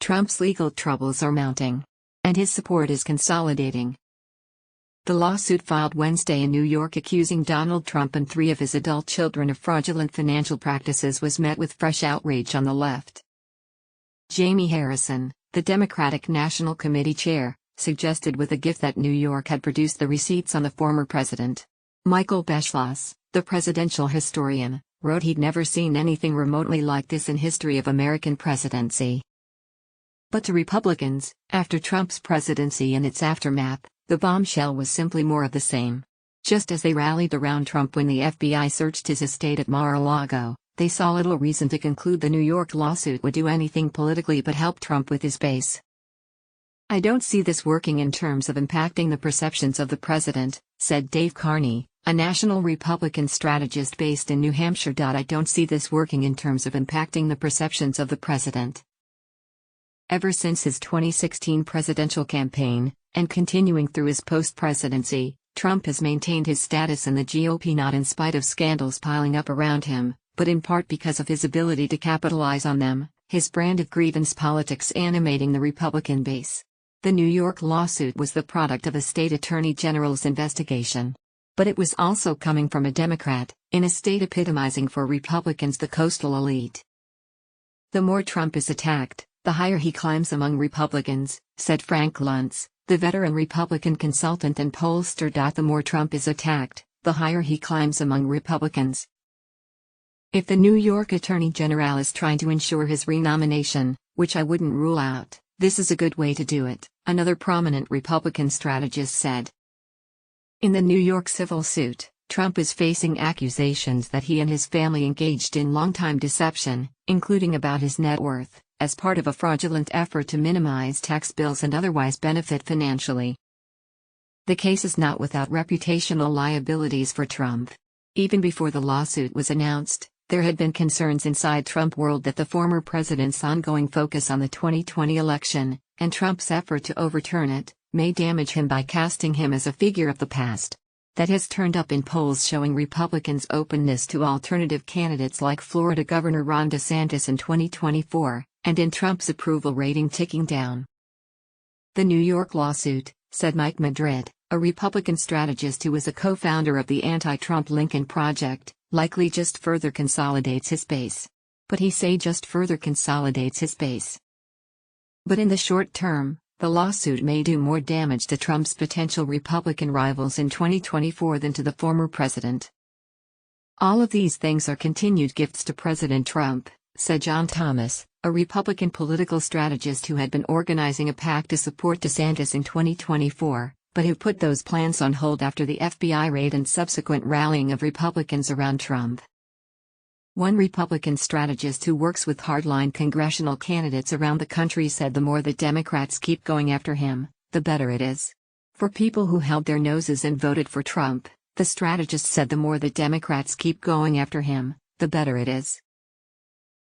Trump's legal troubles are mounting, and his support is consolidating. The lawsuit filed Wednesday in New York accusing Donald Trump and 3 of his adult children of fraudulent financial practices was met with fresh outrage on the left. Jaime Harrison, the Democratic National Committee chair, suggested with a gif that New York had produced the receipts on the former president. Michael Beschloss, the presidential historian, wrote he'd never seen anything remotely like this in history of American presidency. But to Republicans, after Trump's presidency and its aftermath, the bombshell was simply more of the same. Just as they rallied around Trump when the FBI searched his estate at Mar-a-Lago, they saw little reason to conclude the New York lawsuit would do anything politically but help Trump with his base. "I don't see this working in terms of impacting the perceptions of the president," said Dave Carney, a national Republican strategist based in New Hampshire. "I don't see this working in terms of impacting the perceptions of the president." Ever since his 2016 presidential campaign, and continuing through his post-presidency, Trump has maintained his status in the GOP not in spite of scandals piling up around him, but in part because of his ability to capitalize on them, his brand of grievance politics animating the Republican base. The New York lawsuit was the product of a state attorney general's investigation. But it was also coming from a Democrat, in a state epitomizing for Republicans the coastal elite. "The more Trump is attacked, the higher he climbs among Republicans," said Frank Luntz, the veteran Republican consultant and pollster. "The more Trump is attacked, the higher he climbs among Republicans. If the New York Attorney General is trying to ensure his renomination, which I wouldn't rule out, this is a good way to do it," another prominent Republican strategist said. In the New York civil suit, Trump is facing accusations that he and his family engaged in long-time deception, including about his net worth, as part of a fraudulent effort to minimize tax bills and otherwise benefit financially. The case is not without reputational liabilities for Trump. Even before the lawsuit was announced, there had been concerns inside Trump world that the former president's ongoing focus on the 2020 election, and Trump's effort to overturn it, may damage him by casting him as a figure of the past. That has turned up in polls showing Republicans' openness to alternative candidates like Florida Governor Ron DeSantis in 2024, and in Trump's approval rating ticking down. "The New York lawsuit," said Mike Madrid, a Republican strategist who was a co-founder of the anti-Trump Lincoln Project, "likely just further consolidates his base." But he say just further consolidates his base. But in the short term, the lawsuit may do more damage to Trump's potential Republican rivals in 2024 than to the former president. "All of these things are continued gifts to President Trump," said John Thomas, a Republican political strategist who had been organizing a PAC to support DeSantis in 2024, but who put those plans on hold after the FBI raid and subsequent rallying of Republicans around Trump. One Republican strategist who works with hardline congressional candidates around the country said the more the Democrats keep going after him, the better it is. For people who held their noses and voted for Trump, the strategist said the more the Democrats keep going after him, the better it is.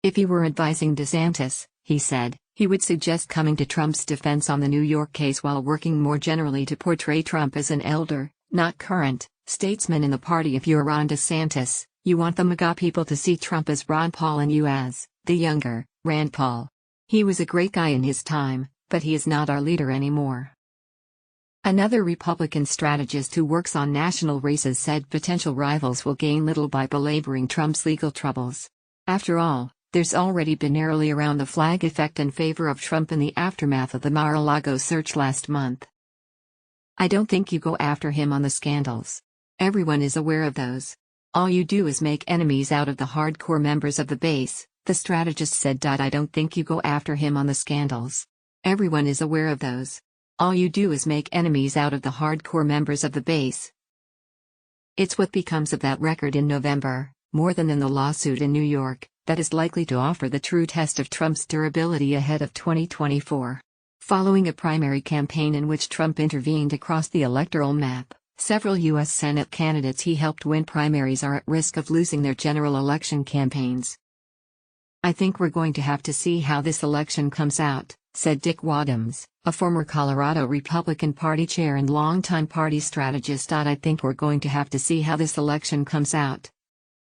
If he were advising DeSantis, he said, he would suggest coming to Trump's defense on the New York case while working more generally to portray Trump as an elder, not current, statesman in the party. If you're Ron DeSantis, you want the MAGA people to see Trump as Ron Paul and you as the younger Rand Paul. He was a great guy in his time, but he is not our leader anymore. Another Republican strategist who works on national races said potential rivals will gain little by belaboring Trump's legal troubles. After all, there's already been a rally around the flag effect in favor of Trump in the aftermath of the Mar-a-Lago search last month. "I don't think you go after him on the scandals. Everyone is aware of those. All you do is make enemies out of the hardcore members of the base," the strategist said. "I don't think you go after him on the scandals. Everyone is aware of those. All you do is make enemies out of the hardcore members of the base." It's what becomes of that record in November, more than in the lawsuit in New York, that is likely to offer the true test of Trump's durability ahead of 2024. Following a primary campaign in which Trump intervened across the electoral map, several U.S. Senate candidates he helped win primaries are at risk of losing their general election campaigns. "I think we're going to have to see how this election comes out," said Dick Wadhams, a former Colorado Republican Party chair and longtime party strategist. "I think we're going to have to see how this election comes out,"